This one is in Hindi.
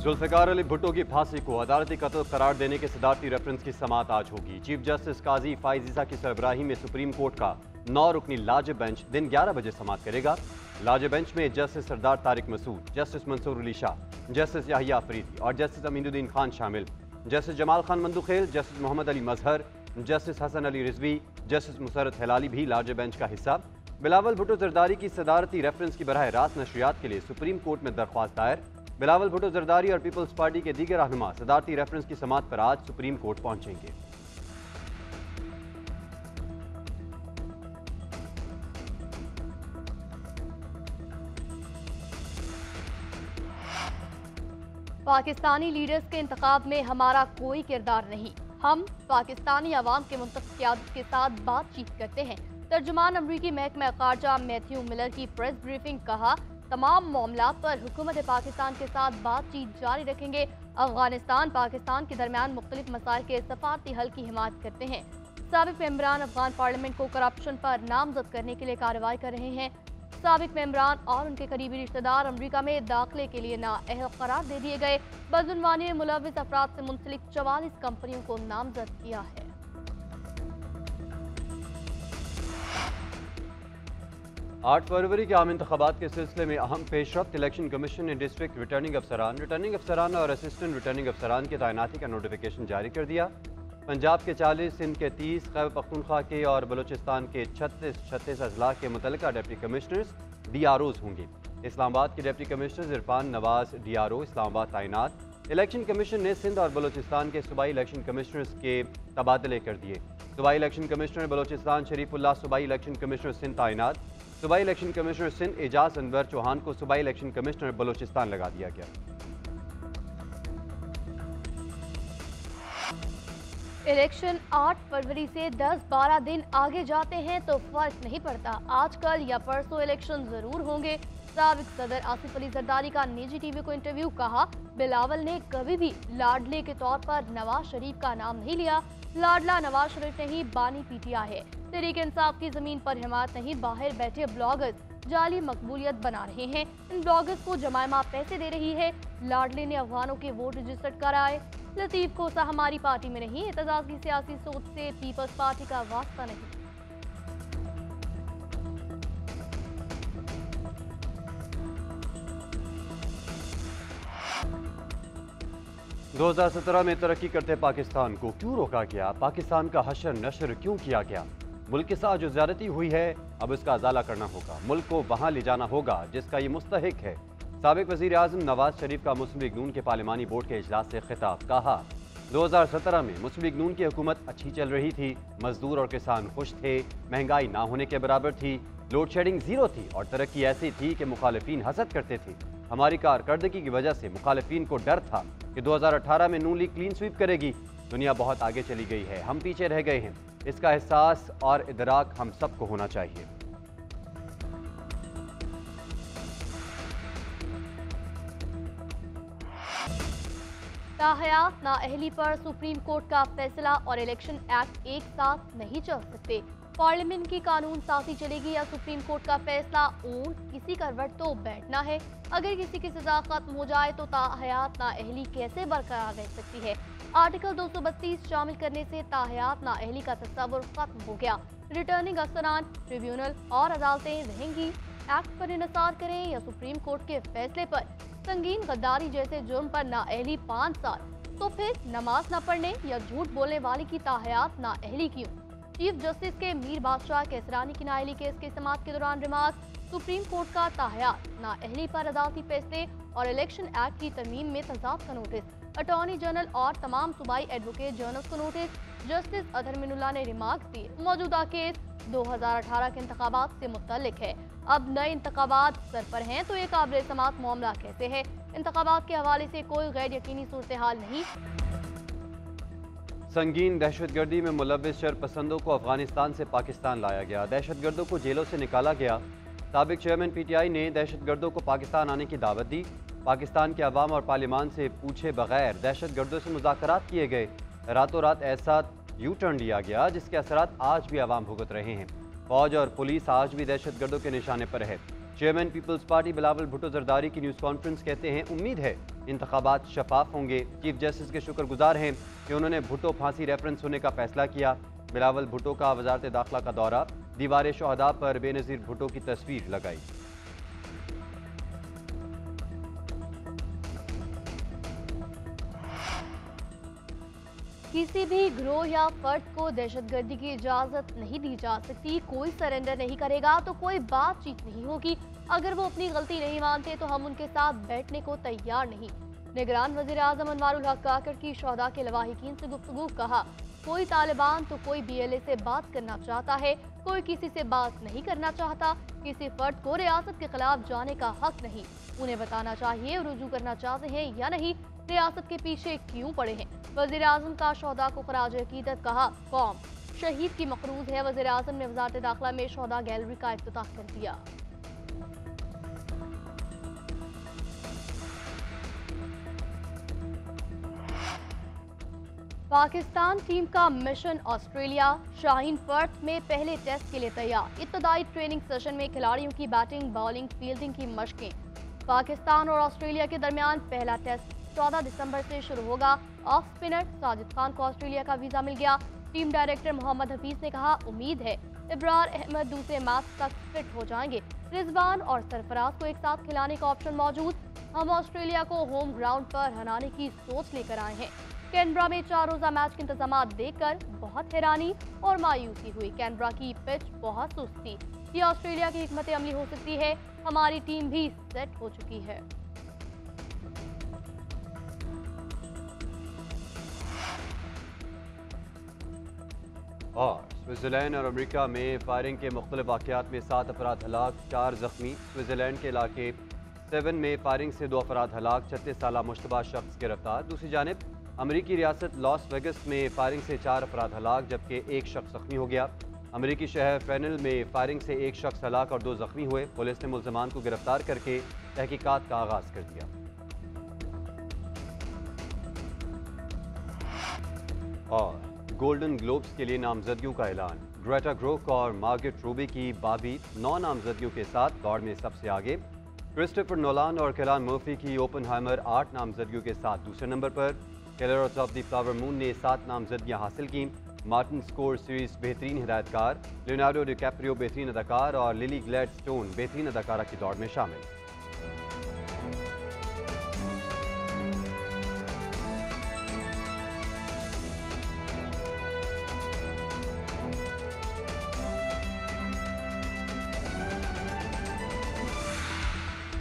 जुल्फ़िकार अली भुट्टो की फांसी को अदालती कत्ल करार देने के सदारती रेफरेंस की समाअत आज होगी। चीफ जस्टिस काजी फाइज ईसा की सरबराही में सुप्रीम कोर्ट का 9 रुकनी लाजिब बेंच दिन 11 बजे समाअत करेगा। लाजिब बेंच में जस्टिस सरदार तारिक मसूद, जस्टिस मंसूर अली शाह, जस्टिस याहिया अफरीदी और जस्टिस अमीनुद्दीन खान शामिल। जस्टिस जमाल खान मंदुखेल, जस्टिस मोहम्मद अली मजहर, जस्टिस हसन अली रिजवी, जस्टिस मुसरत हिलाली भी लाजिब बेंच का हिस्सा। बिलावल भुट्टो जरदारी की सदारती रेफरेंस की बराह रास्त नशरियात के लिए सुप्रीम कोर्ट में दरख्वास्त दायर। बिलावल भुट्टो जरदारी और पीपल्स पार्टी के दीगर रहनुमा सदारती रेफरेंस की समाअत पर आज सुप्रीम कोर्ट पहुंचेंगे। पाकिस्तानी लीडर्स के इंतखाब में हमारा कोई किरदार नहीं। हम पाकिस्तानी अवाम के मुंतखब क़यादत के साथ बातचीत करते हैं। तर्जुमान अमरीकी महकमा ख़ारजा मैथ्यू मिलर की प्रेस ब्रीफिंग। कहा, तमाम मामलात पर हुकूमत पाकिस्तान के साथ बातचीत जारी रखेंगे। अफगानिस्तान पाकिस्तान के दरमियान मुख्तलिफ मसाइल के सफारती हल की हिमायत करते हैं। साबिक मेंबरान अफगान पार्लियामेंट को करप्शन पर नामजद करने के लिए कार्रवाई कर रहे हैं। साबिक मेंबरान और उनके करीबी रिश्तेदार अमरीका में दाखिले के लिए नाअहल करार दे दिए गए। बदउनवानी में मुलव्विस अफराद से मुंसलिक 44 कंपनियों को नामजद किया है। 8 फरवरी के आम इंतखाबात के सिलसिले में अहम पेशरफ्त। इलेक्शन कमीशन ने डिस्ट्रिक्ट रिटर्निंग अफसरान और असिस्टेंट रिटर्निंग अफसरान की तैनाती का नोटिफिकेशन जारी कर दिया। पंजाब के 40, सिंध के 30, खैबर पख्तूनख्वा के और बलूचिस्तान के 36 अजला के मुतल्लिका डिप्टी कमिश्नर्स DROs होंगे। इस्लामाबाद के deputy commissioner Irfan Nawaz DRO Islamabad तैनात। इलेक्शन कमीशन ने सिंध और बलूचिस्तान के सूबाई इलेक्शन कमिश्नर्स के तबादले कर दिए। सूबाई इलेक्शन कमिश्नर बलूचिस्तान शरीफुल्लाह सूबाई इलेक्शन कमिश्नर सिंध तैनात। सूबाई इलेक्शन कमिश्नर सिंध एजाज अनवर चौहान को सूबाई इलेक्शन कमिश्नर बलूचिस्तान लगा दिया गया। इलेक्शन 8 फरवरी से 10-12 दिन आगे जाते हैं तो फर्क नहीं पड़ता। आज कल या परसों इलेक्शन जरूर होंगे। साबिक सदर आसिफ अली जरदारी का निजी टीवी को इंटरव्यू। कहा, बिलावल ने कभी भी लाडले के तौर पर नवाज शरीफ का नाम नहीं लिया। लाडला नवाज शरीफ नहीं, बानी PTI है। तहरीक इंसाफ की जमीन पर हिमायत नहीं। बाहर बैठे ब्लॉगर्स जाली मकबूलियत बना रहे हैं। इन ब्लॉगर्स को जमायमा पैसे दे रही है। लाडले ने अफगानों के वोट रजिस्टर्ड कराए। लतीफ कोसा हमारी पार्टी में नहीं। एतजाज की सियासी सोच से पीपल्स पार्टी का वास्ता नहीं। 2017 में तरक्की करते पाकिस्तान को क्यों रोका गया? पाकिस्तान का हशर नशर क्यों किया गया? मुल्क के साथ जो ज्यादती हुई है अब इसका अजाला करना होगा। मुल्क को वहाँ ले जाना होगा जिसका ये मुस्तहिक है। साबिक वज़ीर आज़म नवाज शरीफ का मुस्लिम लीग नून के पार्लिमानी बोर्ड के इजलास से खिताब। कहा, 2017 में मुस्लिम लीग नून की हुकूमत अच्छी चल रही थी। मजदूर और किसान खुश थे। महंगाई ना होने के बराबर थी। लोड शेडिंग जीरो थी और तरक्की ऐसी थी कि मुखालिफिन हसद करते थे। हमारी कारकर्दगी की वजह से मुखालिफिन को डर था कि 2018 में नून लीग क्लीन स्वीप करेगी। दुनिया बहुत आगे चली गई है, हम पीछे रह गए हैं। इसका एहसास और इदराक हम सबको होना चाहिए। ताहयात नाअहली पर सुप्रीम कोर्ट का फैसला और इलेक्शन एक्ट एक साथ नहीं चल सकते। पार्लियामेंट की कानून साथी चलेगी या सुप्रीम कोर्ट का फैसला? किसी करवट तो बैठना है। अगर किसी की सजा खत्म हो जाए तो ताहयात नाअहली कैसे बरकरार रह सकती है? आर्टिकल 232 शामिल करने से ताहयात नाअहली का तस्वुर खत्म हो गया। रिटर्निंग अफसरान, ट्रिब्यूनल और अदालतें रहेंगी। एक्ट पर इन्हिसार करें या सुप्रीम कोर्ट के फैसले पर। संगीन गद्दारी जैसे जुर्म पर नाअहली 5 साल, तो फिर नमाज न पढ़ने या झूठ बोलने वाले की ताहयात नाअहली क्यों? चीफ जस्टिस के मीर बादशाह केसरानी की नाअहली केस की समाअत के दौरान रिमार्क। सुप्रीम कोर्ट का ताहयात नाअहली पर अदालती फैसले और इलेक्शन एक्ट की तरमीम में तजाद का नोटिस। अटॉर्नी जनरल और तमाम सूबाई एडवोकेट जनरल को नोटिस। जस्टिस अदहर मिनुल्लाह ने रिमार्क दिए, मौजूदा केस 2018 के इंतखाबात से मुतल्लिक है। अब नए इंतखाबात सर पर हैं तो ये काबिल समाअत मामला कैसे है? इंतखाबात के हवाले से कोई गैर यकीनी सूरत हाल नहीं। संगीन दहशतगर्दी में मुलव्विस शरपसंदों को अफगानिस्तान से पाकिस्तान लाया गया। दहशतगर्दों को जेलों से निकाला गया। साबिक चेयरमैन PTI ने दहशतगर्दों को पाकिस्तान आने की दावत दी। पाकिस्तान के अवाम और पार्लियामान से पूछे बगैर दहशतगर्दों से मुज़ाकरात किए गए। रातों रात ऐसा यू टर्न लिया गया जिसके असरात आज भी अवाम भुगत रहे हैं। फौज और पुलिस आज भी दहशतगर्दों के निशाने पर है। चेयरमैन पीपल्स पार्टी बिलावल भुट्टो जरदारी की न्यूज़ कॉन्फ्रेंस कहते हैं उम्मीद है इंतखाबात शफाफ होंगे। चीफ जस्टिस के शुक्रगुजार हैं कि उन्होंने भुट्टो फांसी रेफरेंस होने का फैसला किया। बिलावल भुट्टो का वजारत दाखिला का दौरा, दीवार शहदा पर बेनज़ीर भुट्टो की तस्वीर लगाई। किसी भी गिरोह या फर्द को दहशतगर्दी की इजाजत नहीं दी जा सकती। कोई सरेंडर नहीं करेगा तो कोई बातचीत नहीं होगी। अगर वो अपनी गलती नहीं मानते तो हम उनके साथ बैठने को तैयार नहीं। निगरान वज़ीर आज़म अनवारुल हक काकर की शहदा के लवाहिकीन से गुफ्तगू, कहा कोई तालिबान तो कोई BLA से बात करना चाहता है, कोई किसी से बात नहीं करना चाहता। किसी फर्द को रियासत के खिलाफ जाने का हक नहीं। उन्हें बताना चाहिए रुजू करना चाहते हैं या नहीं, रियासत के पीछे क्यों पड़े हैं। वज़ीर आज़म का शहदा को खराज अकीदत, कहा कौम शहीद की मकरूज है। वज़ीर आज़म ने वज़ारत दाखिला में शहदा गैलरी का इफ्तिताह कर दिया। पाकिस्तान टीम का मिशन ऑस्ट्रेलिया, शाहीन पर्थ में पहले टेस्ट के लिए तैयार। इब्तदाई ट्रेनिंग सेशन में खिलाड़ियों की बैटिंग, बॉलिंग, फील्डिंग की मशकें। पाकिस्तान और ऑस्ट्रेलिया के दरमियान पहला टेस्ट 14 दिसंबर से शुरू होगा। ऑफ स्पिनर साजिद खान को ऑस्ट्रेलिया का वीजा मिल गया। टीम डायरेक्टर मोहम्मद हफीज ने कहा उम्मीद है इब्रार अहमद दूसरे मैच तक फिट हो जाएंगे। रिजवान और सरफराज को एक साथ खिलाने का ऑप्शन मौजूद। हम ऑस्ट्रेलिया को होम ग्राउंड पर हराने की सोच लेकर आए हैं। कैनबरा में 4 रोजा मैच के इंतजाम देखकर बहुत हैरानी और मायूसी हुई। कैनबरा की पिच बहुत सुस्त थी। ये ऑस्ट्रेलिया की हिकमत अमली हो सकती है। हमारी टीम भी सेट हो चुकी है। और स्विट्ज़रलैंड और अमेरिका में फायरिंग के मुख्तलिफ वाक़यात में 7 अफराद हलाक, 4 ज़ख्मी। स्विट्ज़रलैंड के इलाके 7 में फायरिंग से 2 अफराद हलाक, 36 साला मुश्तबा शख्स गिरफ्तार। दूसरी जानिब अमरीकी रियासत लॉस वेगस में फायरिंग से 4 अफराद हलाक जबकि 1 शख्स ज़ख्मी हो गया। अमरीकी शहर फेनल में फायरिंग से 1 शख्स हलाक और 2 ज़ख्मी हुए। पुलिस ने मुल्ज़मान को गिरफ्तार करके तहकीकात का आगाज़ कर दिया। और गोल्डन ग्लोब्स के लिए नामजदगियों का ऐलान। ग्रेटा ग्रोक और मार्गरेट रूबी की बाबी 9 नामजदगियों के साथ दौड़ में सबसे आगे। क्रिस्टोफर नोलान और किलियन मर्फी की ओपनहाइमर 8 नामजदगियों के साथ दूसरे नंबर पर। Killers of the flower moon ने 7 नामजदगियां हासिल की। मार्टिन स्कोरसेज़ बेहतरीन हिदायतकार, लियोनार्डो डिकैप्रियो बेहतरीन अदाकार और लिली ग्लैडस्टोन बेहतरीन अदाकारा की दौड़ में शामिल।